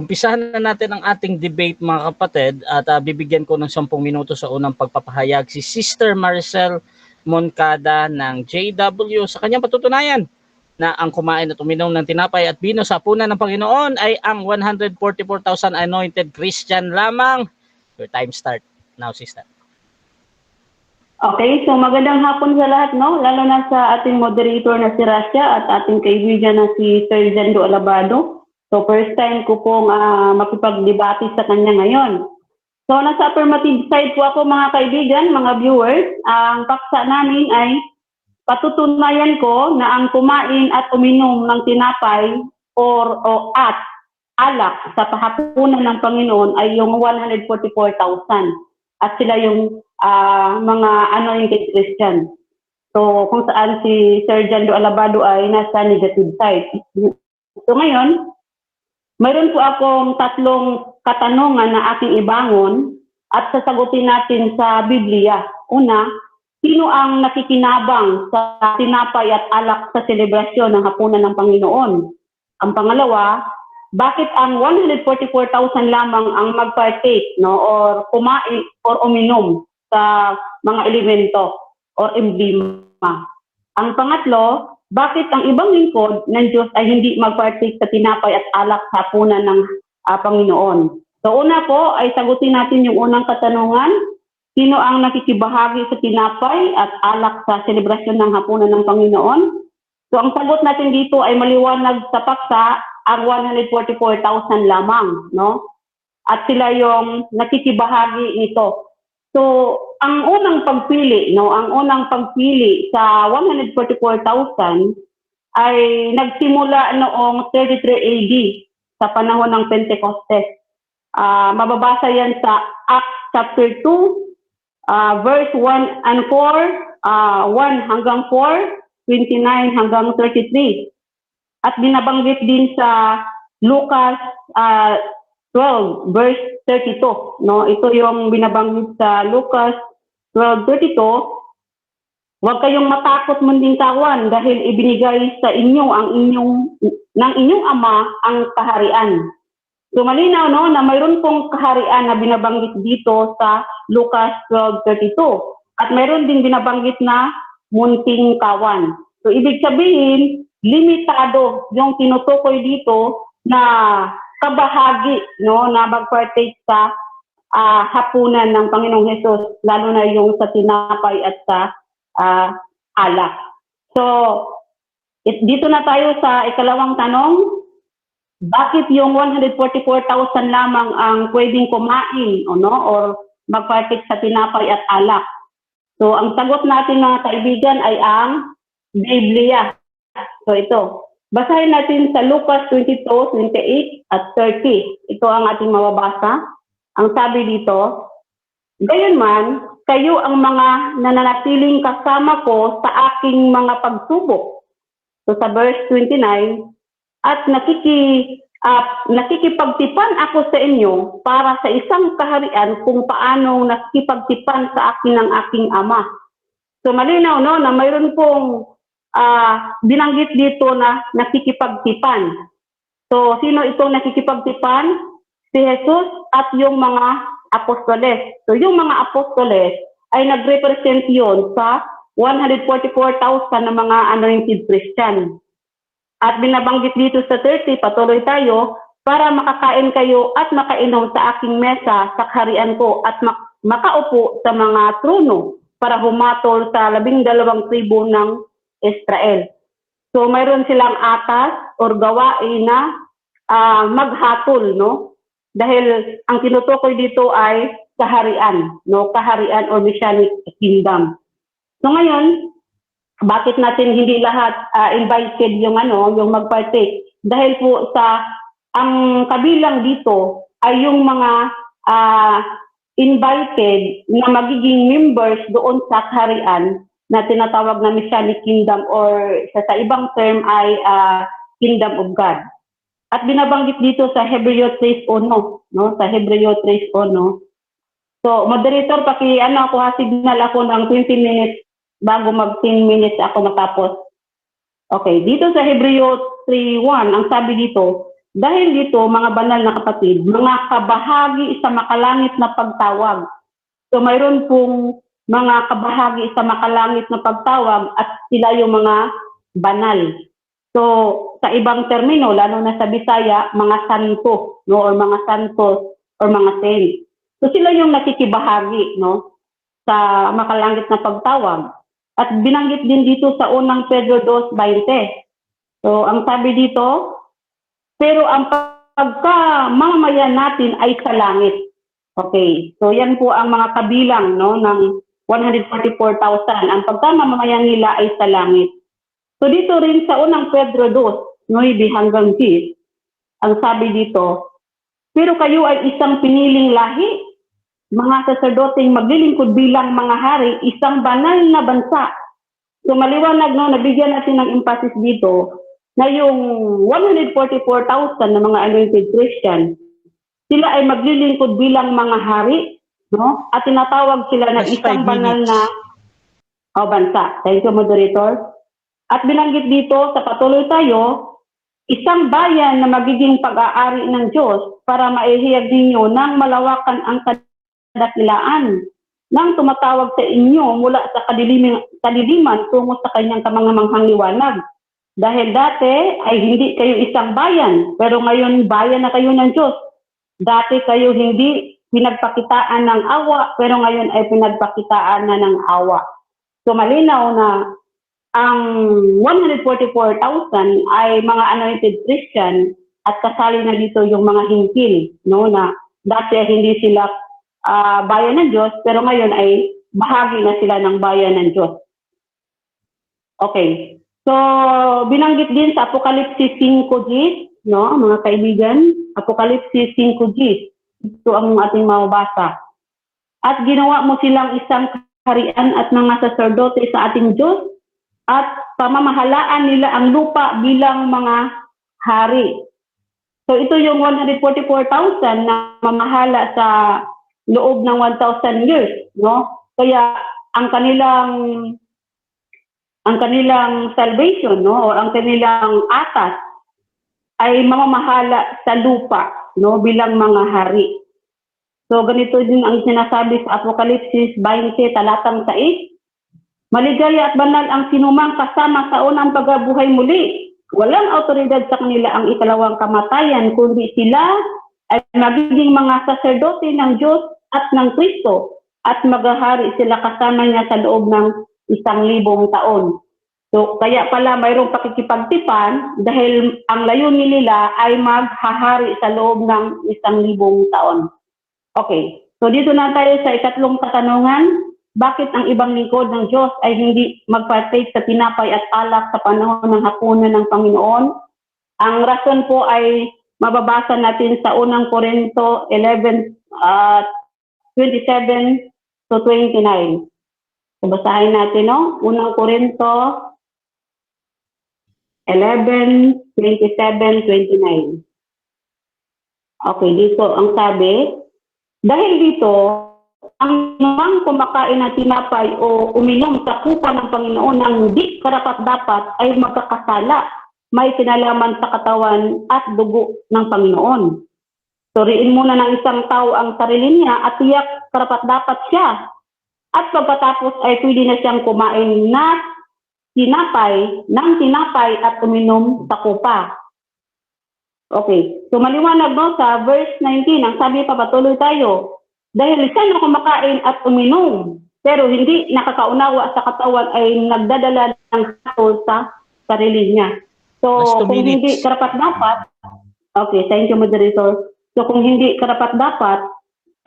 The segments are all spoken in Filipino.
Umpisahan na natin ang ating debate mga kapatid at bibigyan ko ng 10 minuto sa unang pagpapahayag si Sister Maricel Moncada ng JW sa kanyang patutunayan na ang kumain at uminom ng tinapay at bino sa hapunan ng Panginoon ay ang 144,000 anointed Christian lamang. Your time start now, sister. Okay, so magandang hapon sa lahat, no? Lalo na sa ating moderator na si Rasha at ating kaibigan na si Sir Jando Alabado. So first time ko pong makipag-debate sa kanya ngayon. So nasa affirmative side po ako mga kaibigan, mga viewers. Ang paksa namin ay patutunayan ko na ang kumain at uminom ng tinapay at alak sa pahapunan ng Panginoon ay yung 144,000. At sila yung mga anointed Christian. So kung saan si Sir Jando Alabado ay nasa negative side. So ngayon, mayroon po akong 3 katanungan na ating ibangon at sasagutin natin sa Biblia. Una, sino ang nakikinabang sa tinapay at alak sa selebrasyon ng hapunan ng Panginoon? Ang pangalawa, bakit ang 144,000 lamang ang mag-partake, no, or kumain or uminom sa mga elemento or emblema? Ang pangatlo, bakit ang ibang lingkod ng Diyos ay hindi mag-partake sa tinapay at alak sa hapunan ng Panginoon? So una po ay sagutin natin yung unang katanungan, sino ang nakikibahagi sa tinapay at alak sa selebrasyon ng hapunan ng Panginoon? So ang sagot natin dito ay maliwanag sa paksa, ang 144,000 lamang, no? At sila yung nakikibahagi nito. So, ang unang pagpili, no, ang unang pagpili sa 144,000 ay nagsimula noong 33 AD sa panahon ng Pentecostes. Mababasa yan sa Acts chapter 2, verse 1 and 4, 1 hanggang 4, 29 hanggang 33. At binabanggit din sa Lucas 12 verse 32, no? Ito yung binabanggit sa Lucas 12:32. Huwag kayong matakot munding kawan dahil ibinigay sa inyo ng inyong ama ang kaharian. So malinaw, no, na mayroon pong kaharian na binabanggit dito sa Lucas 12:32 at mayroon din binabanggit na munting kawan. So ibig sabihin, limitado yung tinutukoy dito na kabahagi, no, na mag-partake sa hapunan ng Panginoong Hesus, lalo na yung sa tinapay at sa alak. So, dito na tayo sa ikalawang tanong. Bakit yung 144,000 lamang ang pwedeng kumain or mag-partake sa tinapay at alak? So, ang sagot natin mga kaibigan ay ang Biblia. So ito, basahin natin sa Lucas 22:28 at 30. Ito ang ating mababasa. Ang sabi dito, gayunman, kayo ang mga nananatiling kasama ko sa aking mga pagsubok. So sa verse 29, at nakikipagtipan ako sa inyo para sa isang kaharian kung paano nakikipagtipan sa akin ng aking ama. So malinaw, no, na mayroon pong binanggit dito na nakikipagtipan. So, sino itong nakikipagtipan? Si Jesus at yung mga apostoles. So, yung mga apostoles ay nag-represent yun sa 144,000 na mga anointed Christian. At binabanggit dito sa 30, patuloy tayo, para makakain kayo at makainom sa aking mesa sa kaharian ko at makaupo sa mga trono para humatol sa 12 tribo ng Israel. So mayroon silang atas or gawain na maghatol, no? Dahil ang tinutukoy dito ay kaharian, no? Kaharian or messianic kingdom. So ngayon, bakit natin hindi lahat invited yung mag-partake? Dahil po sa ang kabilang dito ay yung mga invited na magiging members doon sa kaharian na tinatawag na Messianic Kingdom or sa ibang term ay Kingdom of God. At binabanggit dito sa Hebreo 3:1, no? Sa Hebreo 3:1. So, moderator, signal ako ng 20 minutes bago mag 10 minutes ako matapos. Okay, dito sa Hebreo 3:1, ang sabi dito, Dahil dito, mga banal na kapatid, mga kabahagi sa makalangit na pagtawag. So mayroon pong mga kabahagi sa makalangit na pagtawag at sila yung mga banal. So sa ibang termino, lalo na sa Bisaya, mga santo, no, or mga santos or mga saints. So sila yung nakikibahagi, no, sa makalangit na pagtawag. At binanggit din dito sa unang Pedro 2:20. So ang sabi dito, pero ang pagkamamayan natin ay sa langit. Okay, so yan po ang mga kabilang, no, ng 144,000. Ang pagkamamayan nila ay sa langit. So dito rin sa unang Pedro 2:9 hanggang 10, ang sabi dito, pero kayo ay isang piniling lahi, mga saserdoteng maglilingkod bilang mga hari, isang banal na bansa. So maliwanag, no, nabigyan natin ng emphasis dito na yung 144,000 na mga anointed Christian, sila ay maglilingkod bilang mga hari, no? At tinatawag sila na Just isang 5 banal minutes. na bansa. Thank you, moderator. At binanggit dito, sa patuloy tayo, isang bayan na magiging pag-aari ng Diyos para maihiyag ninyo ng malawakan ang kadakilaan nang tumatawag sa inyo mula sa kadiliman tungo sa kanyang kamangamanghang liwanag. Dahil dati ay hindi kayo isang bayan, pero ngayon bayan na kayo ng Diyos. Dati kayo hindi pinagpakitaan ng awa, pero ngayon ay pinagpakitaan na ng awa. So malinaw na ang 144,000 ay mga anointed Christian at kasali na dito yung mga hintil, no, na dati ay hindi sila bayan ng Diyos, pero ngayon ay bahagi na sila ng bayan ng Diyos. Okay. So, binanggit din sa Apokalipsis 5:10, no, mga kaibigan, Apokalipsis 5:10. Ito ang ating mababasa. At ginawa mo silang isang kaharian at mga saserdote sa ating Diyos at pamamahalaan nila ang lupa bilang mga hari. So, ito yung 144,000 na mamahala sa loob ng 1,000 years, no? Kaya ang kanilang salvation, no, o ang kanilang atas ay mamamahala sa lupa, no, bilang mga hari. So ganito din ang sinasabi sa Apokalipsis 20 talatang 6. Maligaya at banal ang sinumang kasama sa unang pagkabuhay muli. Walang autoridad sa kanila ang ikalawang kamatayan, kundi sila ay magiging mga saserdote ng Diyos at ng Kristo at maghahari sila kasama niya sa loob ng 1,000 taon. So, kaya pala mayroong pakikipagtipan dahil ang layunin nila ay maghahari sa loob ng 1,000 taon. Okay, so dito na tayo sa ikatlong katanungan. Bakit ang ibang lingkod ng Diyos ay hindi magpartake sa tinapay at alak sa panahon ng hapunan ng Panginoon? Ang rason po ay mababasa natin sa unang Korinto 11:27 to 29. So, basahin natin, no? Unang Korinto 11:27-29. Okay, dito ang sabi, dahil dito, ang namang kumakain ng tinapay o uminom sa kupa ng Panginoon ng hindi karapat-dapat ay magkakasala, may kinalaman sa katawan at dugo ng Panginoon. Suriin muna ng isang tao ang sarili niya at tiyak karapat-dapat siya. At pagkatapos ay pwede na siyang kumain ng tinapay at uminom sa kupa. Okay, so maliwanag, no, sa verse 19, ang sabi pa, patuloy tayo. Dahil siya na kumakain at uminom, pero hindi nakakaunawa sa katawan ay nagdadala ng hatol sa sarili niya. So, kung hindi karapat-dapat, okay, thank you, moderator. So, kung hindi karapat-dapat,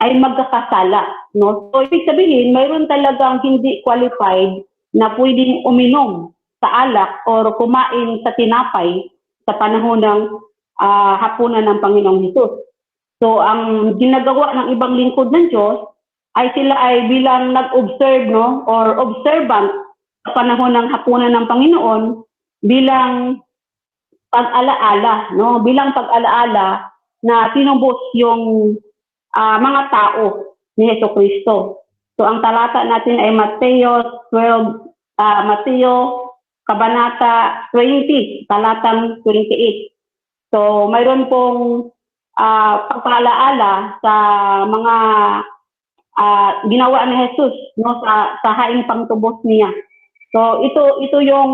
ay magkakasala, no? So, ibig sabihin, mayroon talagang hindi qualified na pwedeng uminom sa alak or kumain sa tinapay sa panahon ng hapunan ng Panginoong Hesus. So, ang ginagawa ng ibang lingkod ng Diyos ay sila ay bilang nag-observe, no, or observant sa panahon ng hapunan ng Panginoon bilang pag-alaala, no, bilang pag-alaala na tinubos yung mga tao ni Jesucristo. So, ang talata natin ay Mateo Kabanata 20, talatang 28. So, mayroon pong pagpaalaala sa mga ginawa ni Jesus, no, sa haing pangtubos niya. So, ito yung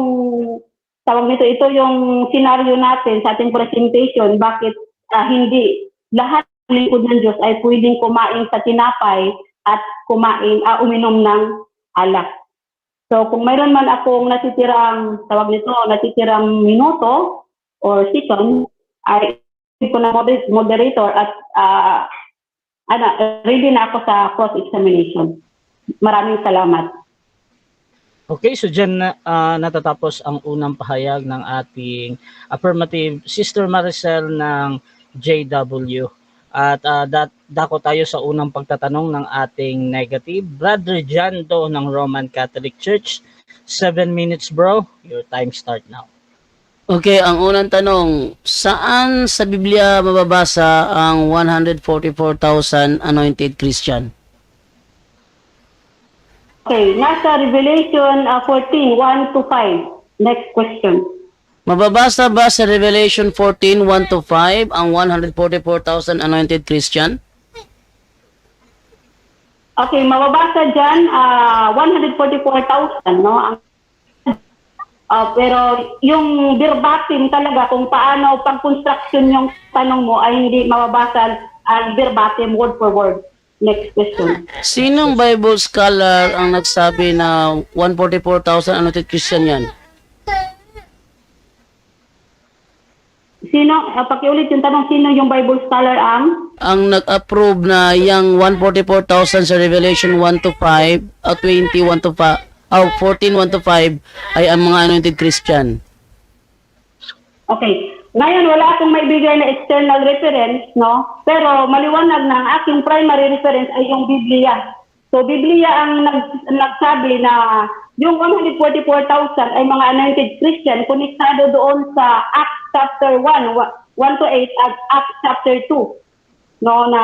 tawag nito, ito yung scenario natin sa ating presentation, bakit hindi lahat ng lingkod ng Diyos ay pwedeng kumain sa tinapay at uminom ng alak. So, kung mayroon man akong natitirang, tawag nito, natitirang minuto or second, ay ko na moderator at ready na ako sa cross-examination. Maraming salamat. Okay, so dyan natatapos ang unang pahayag ng ating affirmative Sister Maricel ng JW. At dako tayo sa unang pagtatanong ng ating negative. Brother John Do ng Roman Catholic Church. 7 minutes bro, your time start now. Okay, ang unang tanong, saan sa Biblia mababasa ang 144,000 anointed Christian? Okay, nasa Revelation 14, 1 to 5. Next question. Mababasa ba sa Revelation 14, 1 to 5 ang 144,000 anointed Christian? Okay, mababasa dyan 144,000, no? Pero yung verbatim talaga, kung paano pag-construction yung tanong mo ay hindi mababasa verbatim, word for word. Next question. Sinong Bible scholar ang nagsabi na 144,000 anointed Christian yan? Sino, pakiulit yung tanong, sino yung Bible scholar Ang nag-approve na yung 144,000 sa Revelation 1 to 5, 21 to 5, 14, 1 to 5 ay ang mga anointed Christian. Okay. Ngayon, wala akong maibigay na external reference, no? Pero maliwanag na ang aking primary reference ay yung Biblia. So, Biblia ang nagsabi na yung 144,000 ay mga anointed Christian, konektado doon sa Acts chapter 1, 1 to 8 at Acts chapter 2. No, na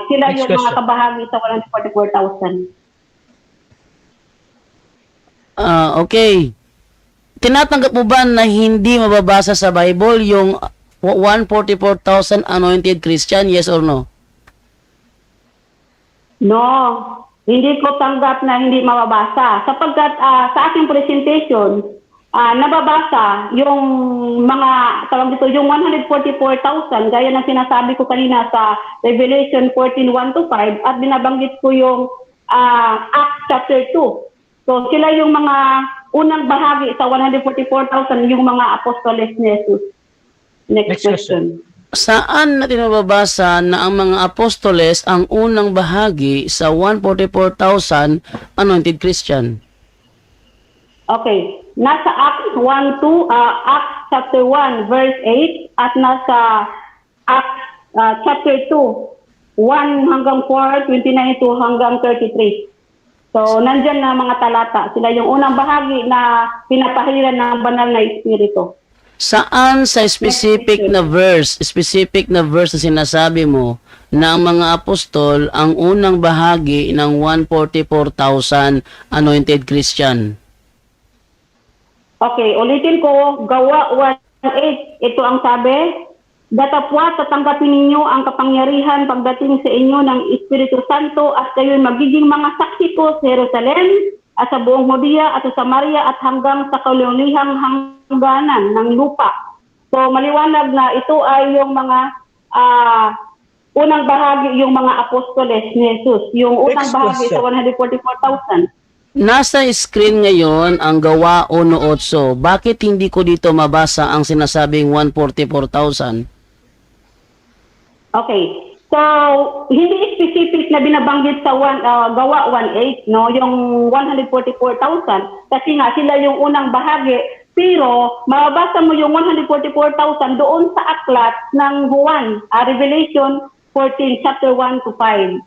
sila Next yung question. mga kabahagi sa 144,000. Okay. Tinatanggap mo ba na hindi mababasa sa Bible yung 144,000 anointed Christian? Yes or no? No, hindi ko tanggap na hindi mababasa. Sapagkat sa aking presentation, nababasa yung mga, tawag dito, yung 144,000, gaya ng sinasabi ko kanina sa Revelation 14, 1 to 5, at binabanggit ko yung Acts chapter 2. So, sila yung mga unang bahagi sa 144,000, yung mga apostoles ni Jesus. Next question. Saan natin mababasa na ang mga apostoles ang unang bahagi sa 144,000 anointed Christian? Okay. Nasa Acts 1 to Acts chapter 1 verse 8 at nasa Acts chapter 2 1 hanggang 4, 29 to hanggang 33. So, nandyan na mga talata. Sila yung unang bahagi na pinapahiran ng banal na espiritu. Saan sa specific na verse na sinasabi mo na ang mga apostol ang unang bahagi ng 144,000 anointed Christian? Okay, ulitin ko, Gawa 1:8. Ito ang sabi, datapwat tatanggapin ninyo ang kapangyarihan pagdating sa inyo ng Espiritu Santo at kayo'y magiging mga saksi ko sa Jerusalem at sa buong Judea at sa Samaria at hanggang sa kaulihang hangganan ng lupa. So maliwanag na ito ay yung mga unang bahagi, yung mga apostoles ni Jesus. Yung unang bahagi sa 144,000. Nasa screen ngayon ang Gawa 1:8. Bakit hindi ko dito mabasa ang sinasabing 144,000? Okay. So, hindi specific na binabanggit sa Gawa 1:8, no? Yung 144,000 kasi nga sila yung unang bahagi. Pero mababasa mo yung 144,000 doon sa aklat ng Juan, Revelation 14, chapter 1 to 5.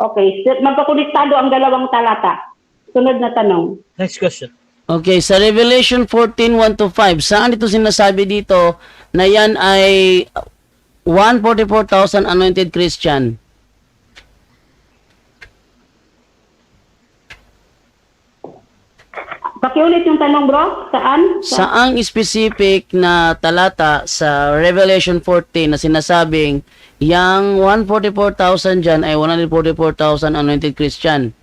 Okay. Magkakonektado ang dalawang talata. Sunod na tanong. Next question. Okay, sa Revelation 14, 1 to 5, saan ito sinasabi dito na yan ay 144,000 anointed Christian? Pakiulit yung tanong, bro. Saan? Saang specific na talata sa Revelation 14 na sinasabing yang 144,000 dyan ay 144,000 anointed Christian?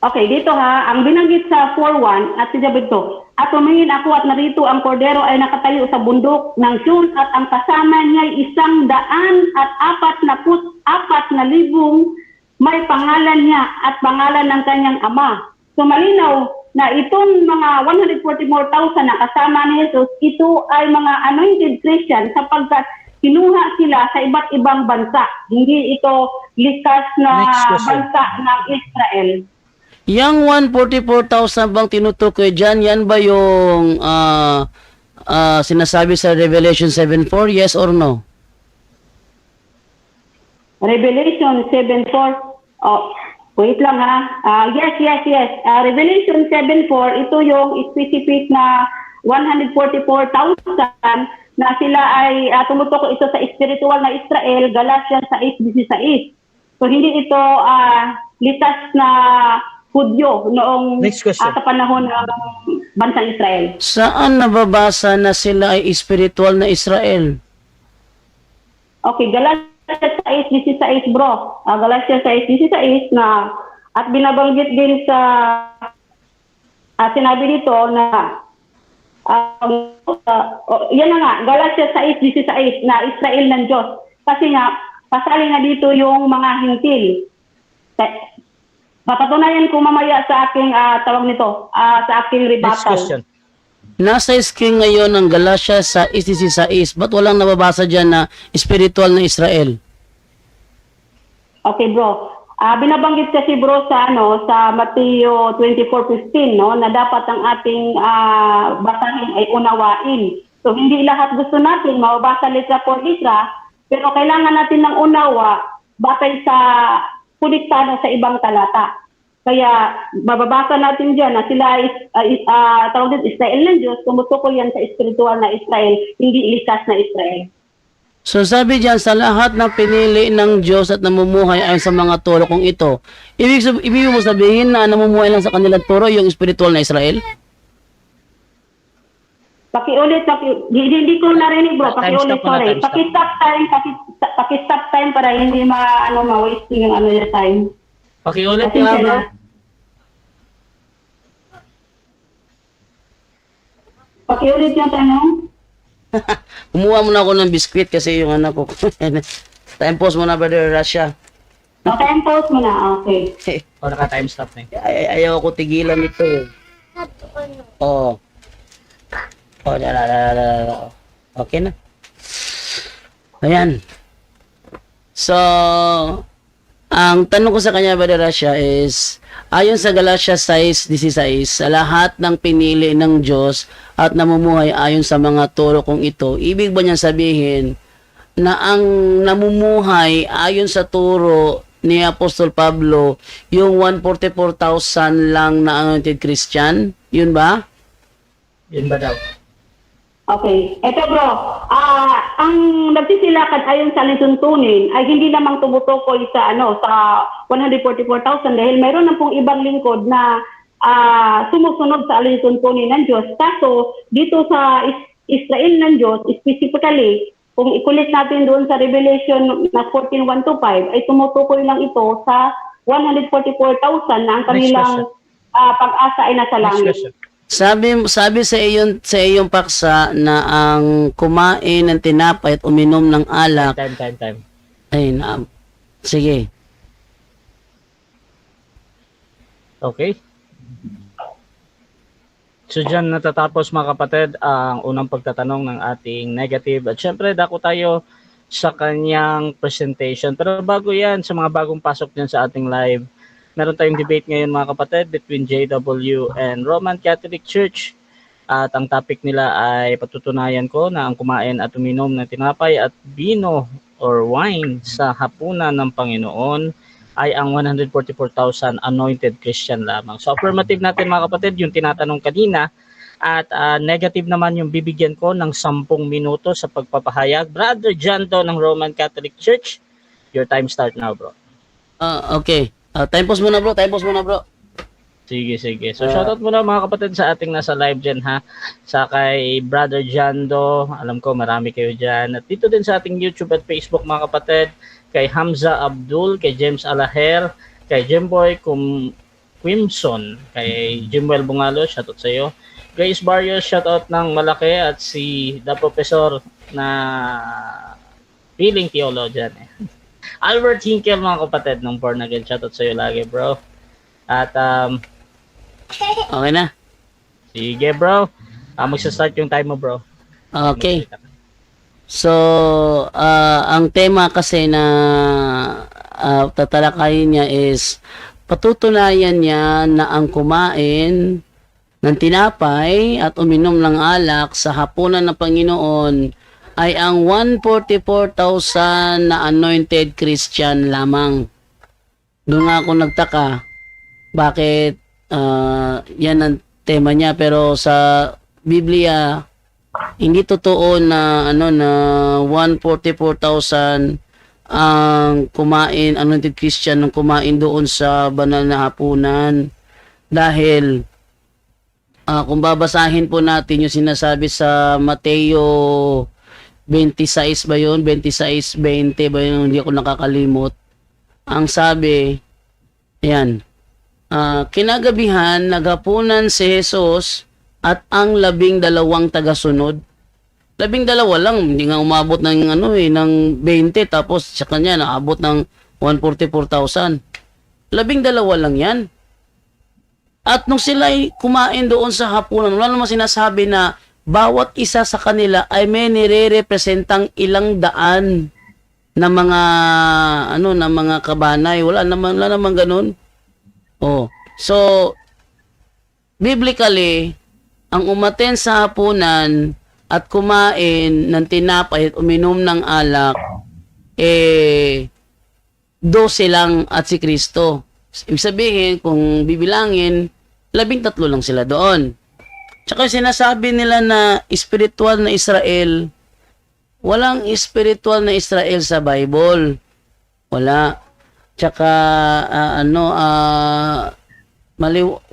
Okay, dito ha, ang binanggit sa 4:1 at sinabi ito, at tumingin ako at narito ang kordero ay nakatayo sa bundok ng Sion at ang kasama niya ay 144,000 may pangalan niya at pangalan ng kanyang ama. So malinaw na itong mga 144,000 na kasama ni Jesus, ito ay mga anointed Christian sapagkat kinuha sila sa iba't ibang bansa. Hindi ito likas na Next question. bansa ng Israel. Yang 144,000 bang tinutukoy dyan, yan ba yung sinasabi sa Revelation 7:4? Yes or no? Revelation 7:4. Oh, wait lang ha. Yes. Revelation 7:4, ito yung specific na 144,000 na sila ay tumutukoy ito sa spiritual na Israel, Galatians 6:16. So hindi ito litas na Hudyo noong Next question. sa panahon ng bansang Israel. Saan nababasa na sila ay spiritual na Israel? Okay, Galatians 6:16 bro. Galatians 6:16 na at binabanggit din sa sinabi dito na yan na nga, Galatians 6:16 na Israel ng Diyos. Kasi nga, pasali na dito yung mga hintil. Papatunayan ko mamaya sa aking tawag nito, sa aking Next rebuttal. question. Nasa screen ngayon ng Galatia sa 6:16. Ba't walang nababasa dyan na spiritual na Israel? Okay, bro. Binabanggit kasi bro sa Mateo 24:15 na dapat ang ating basahin ay unawain. So hindi lahat gusto natin mababasa litra por litra, pero kailangan natin ng unawa batay sa puliktano sa ibang talata. Kaya mababasa natin diyan na sila ay tawag din Israel ng Diyos, tumutukoy yan sa spiritual na Israel, hindi likas na Israel. So sabi diyan sa lahat ng pinili ng Diyos at namumuhay ayon sa mga turo kong ito, ibig mo sabihin na namumuhay lang sa kanilang turo yung spiritual na Israel? Pakiulit, hindi ko narinig bro, pakiulit, Time stop muna, sorry. time stop. Paki-stop time para hindi ma-wasting yung yung time. Pakiulit Pasensya nga, bro. na. Pakiulit yung tanong. Kumuha muna ako ng biskwit kasi yung anak ko. Time pause muna, Brother Rasha. Okay, pause mo na. Okay. O, naka-time stop na eh. Ayaw ko tigilan ito. Oh. Oh, okay na. Ayan. So, ang tanong ko sa kanya, Brother Rasha, is, ayon sa Galatia 6:16, sa lahat ng pinili ng Diyos at namumuhay ayon sa mga turo kong ito, ibig ba niya sabihin na ang namumuhay ayon sa turo ni Apostol Pablo, yung 144,000 lang na anointed Christian? Yun ba? Yun ba daw? Okay. Eto bro, ang nagsisilakad ayon sa lituntunin ay hindi lamang tumutukoy sa sa 144,000 dahil mayroon na pong ibang lingkod na sumusunod sa lituntunin ng Diyos. Kaso dito sa Israel ng Diyos, specifically, kung ikulit natin doon sa Revelation na 14:1-5, ay tumutukoy lang ito sa 144,000 na ang kanilang pag-asa ay nasa Next langit. question. Sabi sa iyong paksa na ang kumain ng tinapay at uminom ng alak Time. ay na sige. Okay. So dyan natatapos mga kapatid ang unang pagtatanong ng ating negative. At syempre dako tayo sa kanyang presentation. Pero bago yan, sa mga bagong pasok dyan sa ating live, meron tayong debate ngayon mga kapatid between JW and Roman Catholic Church. At ang topic nila ay patutunayan ko na ang kumain at uminom ng tinapay at bino or wine sa hapunan ng Panginoon ay ang 144,000 anointed Christian lamang. So affirmative natin mga kapatid yung tinatanong kanina at negative naman yung bibigyan ko ng 10 minuto sa pagpapahayag. Brother John Do ng Roman Catholic Church, your time start now bro. Okay. Time pause muna bro. Sige, sige. So, shoutout muna mga kapatid sa ating nasa live dyan, ha? Sa kay Brother Jando, alam ko marami kayo dyan. At dito din sa ating YouTube at Facebook mga kapatid, kay Hamza Abdul, kay James Alaher, kay Jimboy Quimson, kay Jimwell Bungalo, shoutout sa iyo. Grace Barrios, shoutout ng malaki, at si The Professor na feeling theologian. Albert Hinkel mga kapatid ng Born Again, shoutout sa iyo lagi, bro. At Okay na. sige bro. Magsa-start yung time mo bro. Okay. So, ang tema kasi na tatalakayin niya is patutunayan niya na ang kumain ng tinapay at uminom ng alak sa hapunan ng Panginoon ay ang 144,000 na anointed Christian lamang. Doon nga ako nagtaka bakit yan ang tema niya, pero sa Biblia hindi totoo na na 144,000 ang kumain, anointed Christian ang kumain doon sa banal na hapunan. Dahil kung babasahin po natin yung sinasabi sa Mateo 26 ba yun? 26:20 ba yun? Hindi ako nakakalimot. Ang sabi, ayan, kinagabihan, naghapunan si Jesus at ang 12 tagasunod. 12 lang, hindi nga umabot ng ng 20, tapos sa kanya naabot ng 144,000. 12 lang yan. At nung sila ay kumain doon sa hapunan, wala naman sinasabi na bawat isa sa kanila ay may nire-representang ilang daan na mga na mga kabanay. Wala naman ganun. Oh. So biblically, ang umaten sa hapunan at kumain ng tinapay at uminom ng alak 12 lang at si Kristo. Ibig sabihin, kung bibilangin, 13 lang sila doon. Tsaka sinasabi nila na spiritual na Israel, walang spiritual na Israel sa Bible. Wala. Tsaka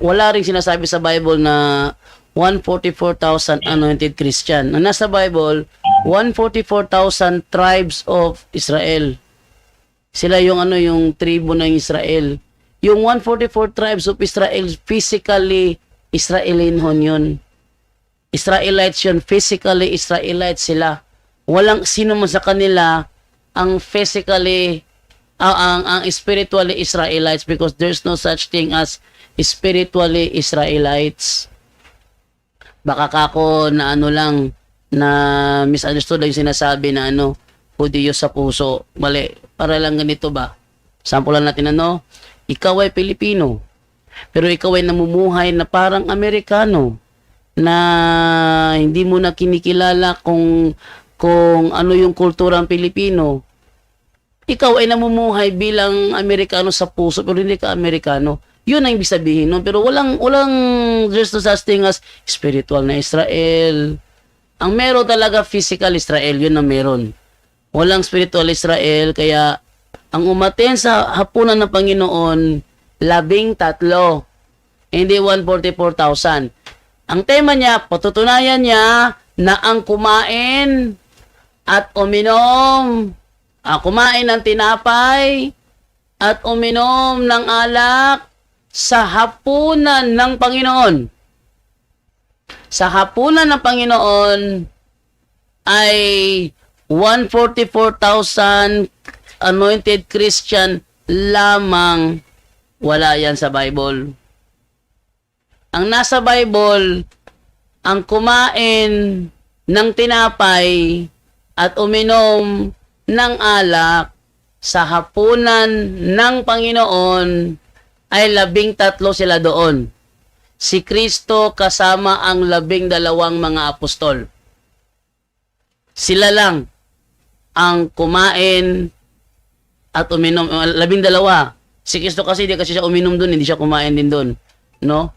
wala ring sinasabi sa Bible na 144,000 anointed Christian. Ang nasa Bible, 144,000 tribes of Israel. Sila yung yung tribo ng Israel. Yung 144 tribes of Israel, physically Israelinhon yun. Israelites yun, physically Israelites sila. Walang sino man sa kanila ang physically ang spiritually Israelites, because there's no such thing as spiritually Israelites. Baka kako na lang na misunderstood yung sinasabi na Hudyo sa puso. Mali. Para lang ganito ba? Sample lang natin ikaw ay Pilipino, pero ikaw ay namumuhay na parang Amerikano, na hindi mo na kinikilala kung ano yung kulturang Pilipino. Ikaw ay namumuhay bilang Amerikano sa puso, pero hindi ka Amerikano. Yun ang ibig sabihin nun. Pero walang there's no such thing as spiritual na Israel. Ang meron talaga physical Israel, yun ang meron. Walang spiritual Israel, kaya ang umaten sa hapunan ng Panginoon, 13, hindi 144,000. Ang tema niya, patutunayan niya na ang kumain at uminom, kumain ng tinapay at uminom ng alak sa hapunan ng Panginoon. Sa hapunan ng Panginoon ay 144,000 anointed Christian lamang. Wala yan sa Bible. Ang nasa Bible, ang kumain ng tinapay at uminom ng alak sa hapunan ng Panginoon ay 13 sila doon. Si Kristo kasama ang 12 mga apostol. Sila lang ang kumain at uminom. 12. Si Kristo kasi hindi kasi siya uminom doon, hindi siya kumain din doon, no?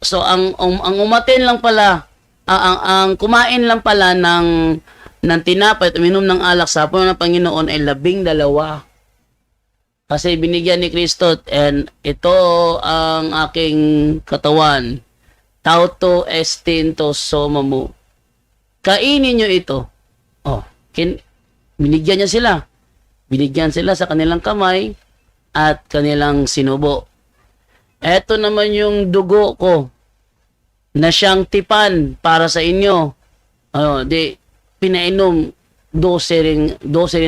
So ang umaten lang pala, ang kumain lang pala ng tinapay at uminom ng alak sa hapunan ng Panginoon ay 12. Kasi binigyan ni Kristo, and ito ang aking katawan. Tauto estinto somamu. Kainin nyo ito. Oh, binigyan niya sila. Binigyan sila sa kanilang kamay at kanilang sinubo. Ito naman yung dugo ko na siyang tipan para sa inyo. Pinainom, 12 rin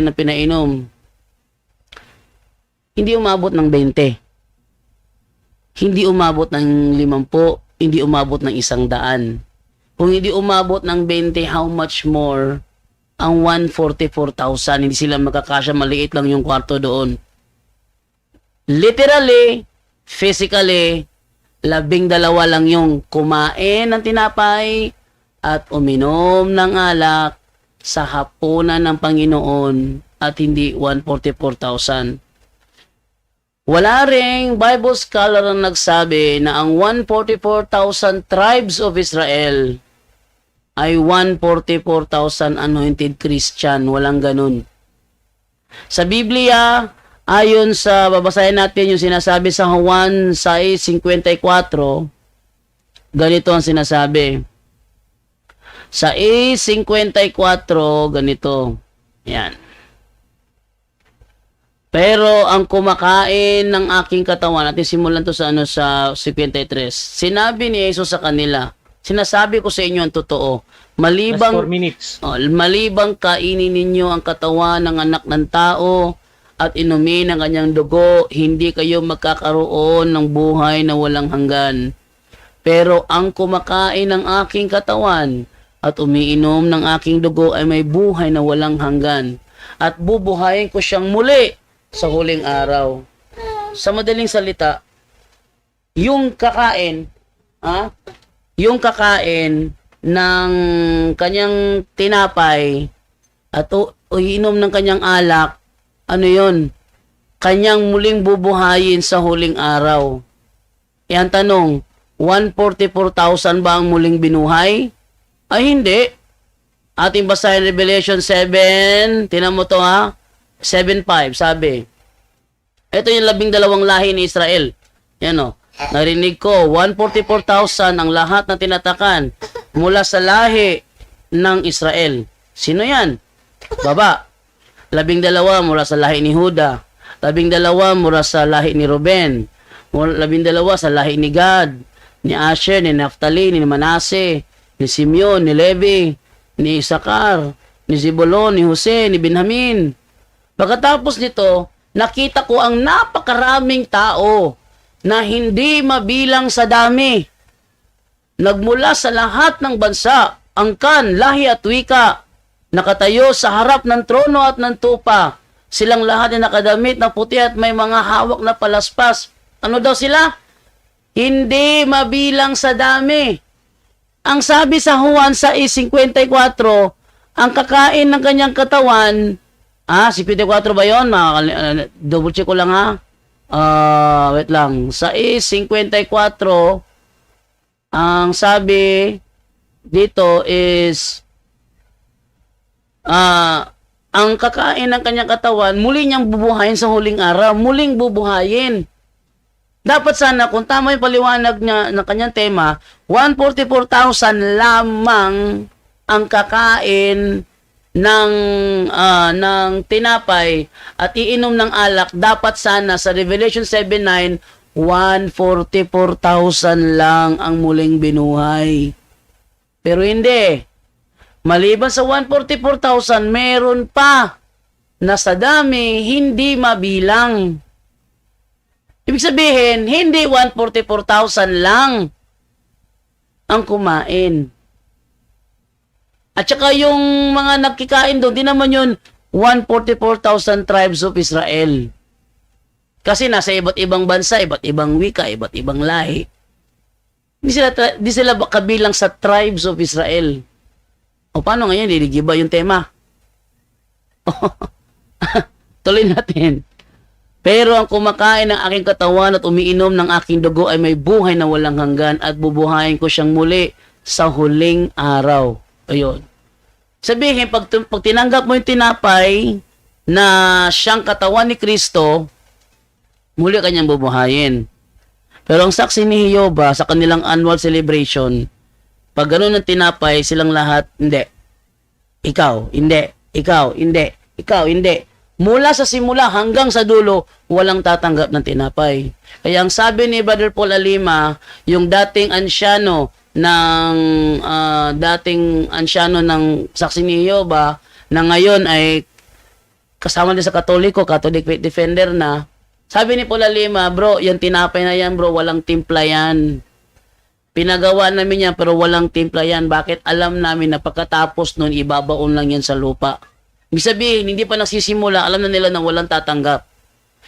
na pinainom. Hindi umabot ng 20. Hindi umabot ng 50. Hindi umabot ng 100. Kung hindi umabot ng 20, how much more ang 144,000? Hindi sila makakasya, maliit lang yung kwarto doon. Literally, physically, 12 lang yung kumain ng tinapay at uminom ng alak sa hapunan ng Panginoon at hindi 144,000. Wala ring Bible scholar ang nagsabi na ang 144,000 tribes of Israel ay 144,000 anointed Christian. Walang ganun. Sa Biblia, ayon sa babasahin natin yung sinasabi sa Juan 6:54, ganito ang sinasabi. Sa 6:54, ganito. Yan. Pero ang kumakain ng aking katawan, natin simulan to sa sa 53. Sinabi ni Jesus sa kanila, sinasabi ko sa inyo ang totoo, malibang 4 minutes. malibang kainin ninyo ang katawan ng anak ng tao at inumin ang kanyang dugo, hindi kayo magkakaroon ng buhay na walang hanggan. Pero ang kumakain ng aking katawan at umiinom ng aking dugo ay may buhay na walang hanggan. At bubuhayin ko siyang muli sa huling araw. Sa madaling salita, yung kakain ng kanyang tinapay at uinom ng kanyang alak, ano yun? Kanyang muling bubuhayin sa huling araw. Yan tanong, 144,000 ba ang muling binuhay? Ay hindi. Ating basahin Revelation 7, tinan mo to 7:5, sabi. Ito yung 12 lahi ni Israel. Yan o. Narinig ko, 144,000 ang lahat na tinatakan mula sa lahi ng Israel. Sino yan? Baba. 12 mula sa lahi ni Huda. 12 mula sa lahi ni Ruben. 12 sa lahi ni Gad, ni Asher, ni Naphtali, ni Manase, ni Simeon, ni Levi, ni Isakar, ni Zebulon, ni Jose, ni Benjamin. Pagkatapos nito, nakita ko ang napakaraming tao na hindi mabilang sa dami. Nagmula sa lahat ng bansa, angkan, lahi at wika, nakatayo sa harap ng trono at ng tupa. Silang lahat ay nakadamit na puti at may mga hawak na palaspas. Ano daw sila? Hindi mabilang sa dami. Ang sabi sa Juan 6:54, ang kakain ng kanyang katawan, 54 ba yun? Double check ko lang wait lang. Sa 6:54, ang sabi dito is, ang kakain ng kanyang katawan, muli niyang bubuhayin sa huling araw. Muling bubuhayin. Dapat sana, kung tama yung paliwanag niya ng kanyang tema, 144,000 lamang ang kakain ng tinapay at iinom ng alak. Dapat sana sa Revelation 7:9, 144,000 lang ang muling binuhay. Pero hindi. Maliban sa 144,000, meron pa na sa dami hindi mabilang. Ibig sabihin, hindi 144,000 lang ang kumain. At saka yung mga nagkikain doon, di naman yun 144,000 tribes of Israel. Kasi nasa iba't ibang bansa, iba't ibang wika, iba't ibang lahi. Di sila kabilang sa tribes of Israel. O paano ngayon, liligiba yung tema? Tuloy natin. Pero ang kumakain ng aking katawan at umiinom ng aking dugo ay may buhay na walang hanggan at bubuhayin ko siyang muli sa huling araw. Ayun. Sabihin, pag tinanggap mo yung tinapay na siyang katawan ni Kristo, muli kanyang bubuhayin. Pero ang saksi ni Jehovah sa kanilang annual celebration, pag gano'n ang tinapay, silang lahat, hindi. Ikaw, hindi. Ikaw, hindi. Ikaw, hindi. Mula sa simula hanggang sa dulo, walang tatanggap ng tinapay. Kaya ang sabi ni Brother Paul Alima, yung dating ansyano ng saksi ni Jehovah, na ngayon ay kasama din sa Katoliko, Catholic Faith Defender na, sabi ni Paul Alima, bro, yung tinapay na yan, bro, walang timpla yan. Pinagawa namin yan, pero walang timpla yan. Bakit? Alam namin na pagkatapos nun, ibabaon lang yan sa lupa. Ibig sabihin, hindi pa nagsisimula, alam na nila na walang tatanggap.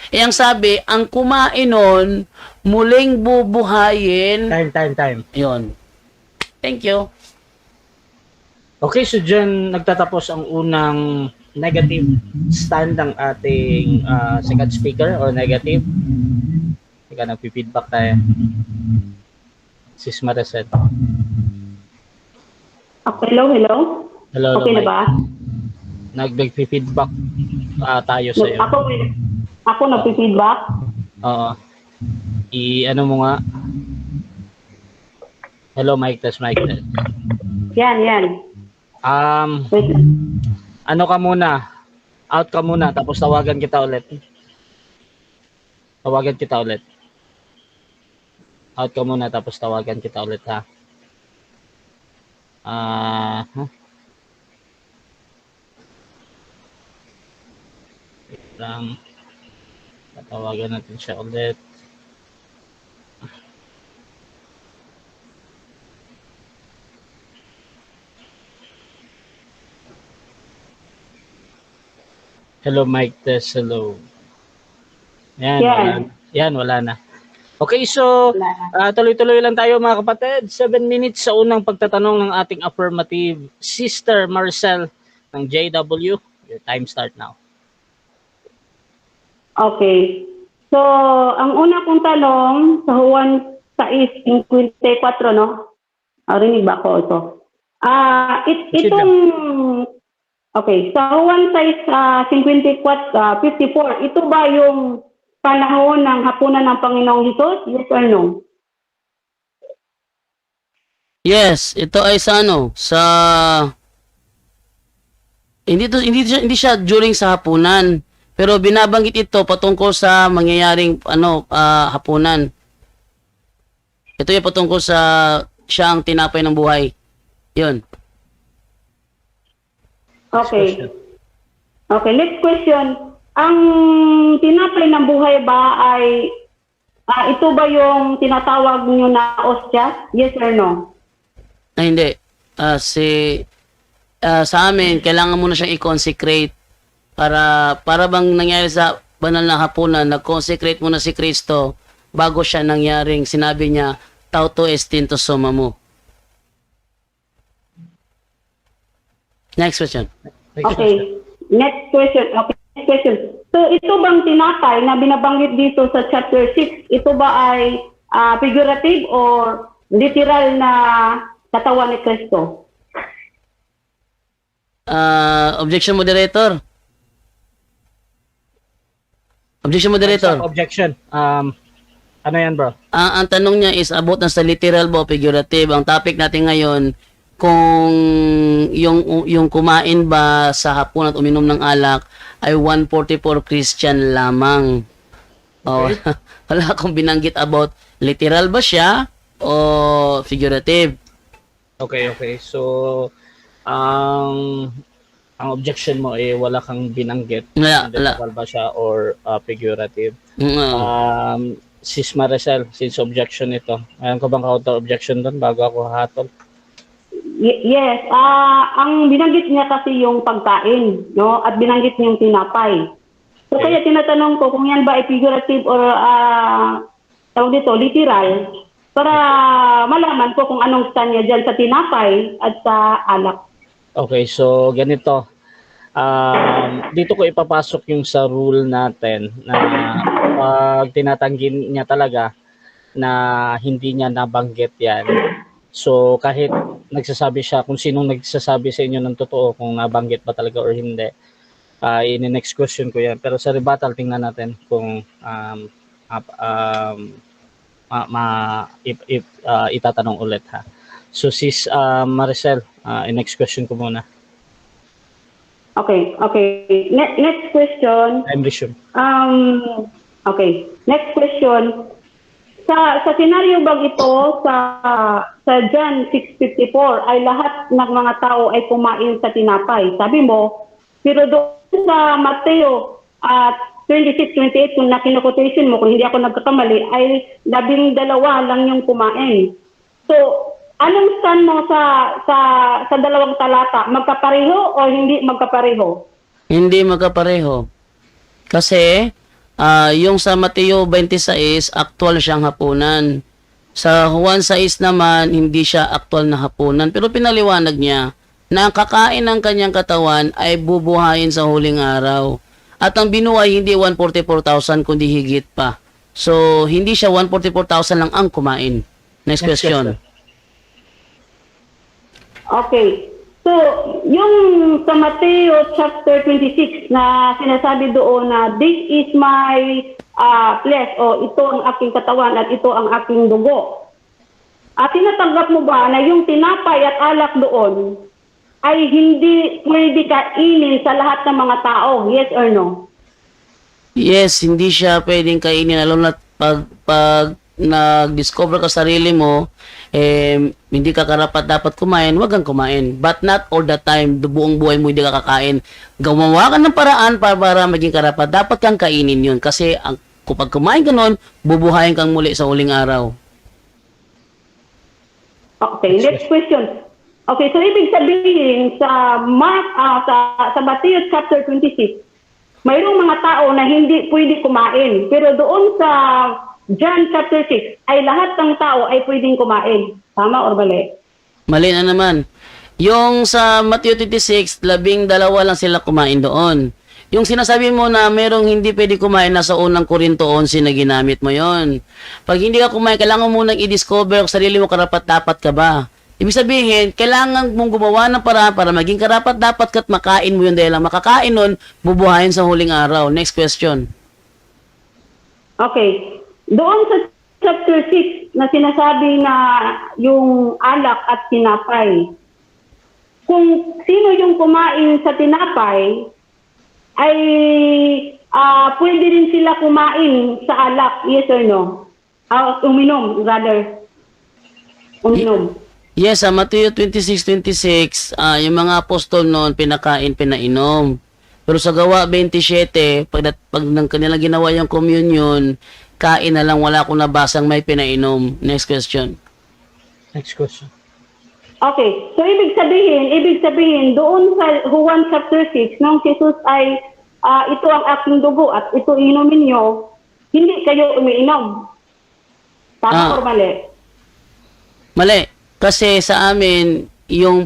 Eh, ang sabi, ang kumain nun, muling bubuhayin. Time. Yun. Thank you. Okay, so dyan nagtatapos ang unang negative stand ng ating second speaker or negative. Teka, nagpi-feedback tayo. Sis Maricel. Hello? Hello, Okay na ba? Nag-feedback tayo sa iyo. Ako nagpi-feedback? Oo. I-ano mo nga. Hello, mic test. Yan. Wait. Ano ka muna? Out ka muna, tapos tawagan kita ulit. Out ka muna, tapos tawagan kita ulit, ha? Wait lang. Tatawagan natin siya ulit. Hello, mic test. Hello. Yan, wala na. Okay, so tuloy-tuloy lang tayo mga kapatid. 7 minutes sa unang pagtatanong ng ating affirmative Sister Maricel ng JW. Your time start now. Okay. So, ang una kong tanong sa Juan 6:54, no? Rinig ba ako ito? Okay, sa Juan 6:54, ito ba yung panahon ng hapunan ng Panginoong Hesus? Yes or no? Yes, ito ay sa hindi siya during sa hapunan, pero binabanggit ito patungkol sa mangyayaring hapunan. Ito ay patungkol sa siyang tinapay ng buhay. 'Yun. Okay. Okay, next question. Ang tinapay ng buhay ba ay ito ba yung tinatawag niyo na ostya? Yes or no? Ay, hindi. Sa amin, kailangan mo na siyang i-consecrate para bang nangyari sa banal na hapunan, nag-consecrate mo na si Kristo bago siya nangyaring sinabi niya, tauto estinto soma mo. Next question. Okay. Next question. So, ito bang tinapay na binabanggit dito sa chapter 6, ito ba ay figurative or literal na katawan ni Kristo? Objection, moderator. Objection. Ano yan, bro? Ang tanong niya is about na sa literal ba o figurative. Ang topic natin ngayon, kung yung kumain ba sa hapon at uminom ng alak ay 144 Christian lamang. Okay. Wala akong binanggit about literal ba siya o figurative. Okay. So, ang objection mo ay wala kang binanggit. Literal ba siya or figurative? Sis Maricel, since objection ito, mayroon ka bang counter objection doon bago ako hatol? Yes, ang binanggit niya kasi yung pagkain, no? At binanggit niya yung tinapay. So kaya tinatanong ko kung yan ba ay figurative or tawag dito, literal, para malaman ko kung anong stand niya dyan sa tinapay at sa alak. Okay, so ganito. Dito ko ipapasok yung sa rule natin na pag tinatanggi niya talaga na hindi niya nabanggit yan. So kahit nagsasabi siya, kung sinong nagsasabi sa inyo ng totoo, kung nabanggit ba talaga or hindi, in-next question ko yan. Pero sa rebuttal, tingnan natin kung itatanong ulit ha. So sis Maricel, next question ko muna. Okay. Next question. I'm resume. Okay. Next question. Sa scenario bang ito sa John 6:54 ay lahat ng mga tao ay kumain sa tinapay? Sabi mo, pero doon sa Mateo 26:28 kung nakinukotation mo, kung hindi ako nagkakamali, ay 12 lang yung kumain. So, anong stand mo sa dalawang talata? Magkapareho o hindi magkapareho? Hindi magkapareho. Kasi, yung sa Mateo 26, actual siyang hapunan. Sa Juan 6 naman, hindi siya actual na hapunan. Pero pinaliwanag niya na ang kakain ng kanyang katawan ay bubuhayin sa huling araw. At ang binuhay hindi 144,000 kundi higit pa. So, hindi siya 144,000 lang ang kumain. Next question. Okay. So, yung sa Mateo chapter 26 na sinasabi doon na this is my flesh o ito ang aking katawan at ito ang aking dugo. At tinatanggap mo ba na yung tinapay at alak doon ay hindi pwede kainin sa lahat ng mga tao? Yes or no? Yes, hindi siya pwedeng kainin. Lalo na pag nag-discover ka sarili mo, hindi ka karapat dapat kumain, wag kang kumain. But not all the time, buong buhay mo hindi ka kakain. Gumawa ka ng paraan para maging karapat. Dapat kang kainin yun. Kasi kapag kumain ka nun, bubuhayin kang muli sa huling araw. Okay, next question. Okay, so ibig sabihin sa sa Matthew chapter 26, mayroong mga tao na hindi pwede kumain. Pero doon sa John chapter 6 ay lahat ng tao ay pwedeng kumain. Tama or mali? Mali na naman. Yung sa Matthew 26, 12 lang sila kumain doon. Yung sinasabi mo na merong hindi pwede kumain na sa unang Korinto 11 na ginamit mo yon. Pag hindi ka kumain, kailangan mo munang i-discover kung sarili mo karapat-dapat ka ba. Ibig sabihin, kailangan mong gumawa ng paraan para maging karapat-dapat ka at makain mo yun dahil lang makakain nun, bubuhayin sa huling araw. Next question. Okay. Doon sa chapter 6 na sinasabi na yung alak at tinapay, kung sino yung kumain sa tinapay, ay pwede rin sila kumain sa alak, yes or no? Uminom, rather. Uminom. Yes, sa Matthew 26:26, yung mga apostol noon pinakain, pinainom. Pero sa Gawa 27, pag ng kanilang ginawa yung communion, kain na lang, wala akong nabasang may pinainom. Next question. Next question. Okay, so ibig sabihin doon sa Juan chapter 6, nung Jesus ay ito ang aking dugo at ito inumin niyo, hindi kayo umiinom. Tama o mali? Mali. Kasi sa amin, yung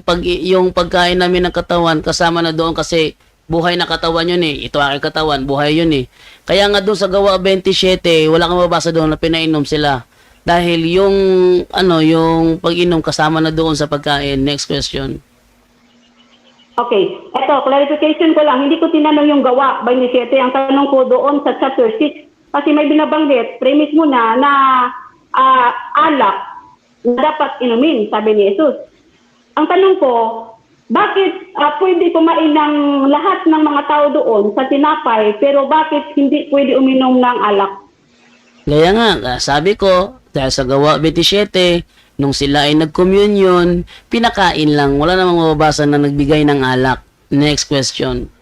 pagkain namin ng katawan, kasama na doon kasi buhay na katawan yun eh. Ito aking katawan, buhay yun eh. Kaya nga doon sa Gawa 27, wala kang mabasa doon na pinainom sila. Dahil yung pag-inom kasama na doon sa pagkain. Next question. Okay, eto, clarification ko lang. Hindi ko tinanong yung Gawa 27. Ang tanong ko doon sa chapter 6. Kasi may binabanggit, premise mo na alak na dapat inumin, sabi ni Jesus. Ang tanong ko, bakit pwede kumain ng lahat ng mga tao doon sa tinapay, pero bakit hindi pwede uminom ng alak? Kaya nga, sabi ko, dahil sa Gawa 27, nung sila ay nag-communion, pinakain lang. Wala namang mababasa na nagbigay ng alak. Next question.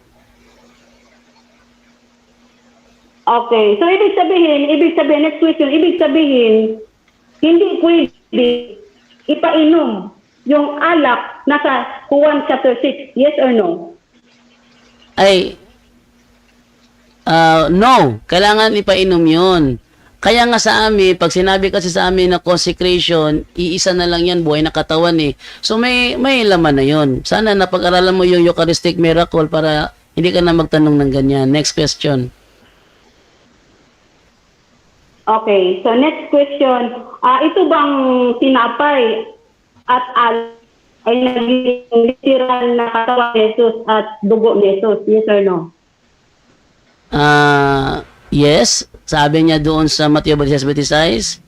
Okay, so ibig sabihin, next question, ibig sabihin, hindi pwede ipainom yung alak nasa Juan chapter 6, yes or no? Ay, no. Kailangan ipainom yun. Kaya nga sa amin, pag sinabi kasi sa amin na consecration, iisa na lang yan, buhay na katawan eh. So may laman na yun. Sana napag-aralan mo yung Eucharistic miracle para hindi ka na magtanong ng ganyan. Next question. Okay, so next question. Ito bang tinapay at ay naging literal na katawan ni Jesus at dugo ni Jesus? Yes or no? Yes. Sabi niya doon sa Mateo 26:26,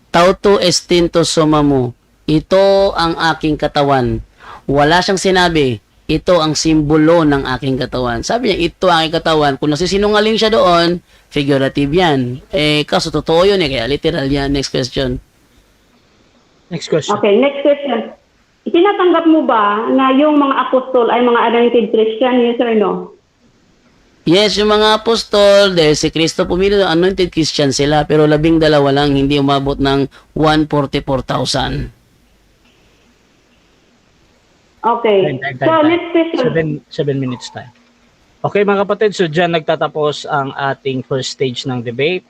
Tauto estinto sumamu. Ito ang aking katawan. Wala siyang sinabi, ito ang simbolo ng aking katawan. Sabi niya, ito ang aking katawan. Kung nagsisinungaling siya doon, figurative yan. Kaso totoo yun kaya literal yan. Next question. Next question. Okay, next question. Itinatanggap mo ba na yung mga apostol ay mga anointed Christian? Yes or no? Yes, yung mga apostol, dahil si Kristo pumili, anointed Christian sila, pero 12 lang, hindi umabot ng 144,000. Okay. So, next question. 7 minutes tayo. Okay mga kapatid, so dyan nagtatapos ang ating first stage ng debate.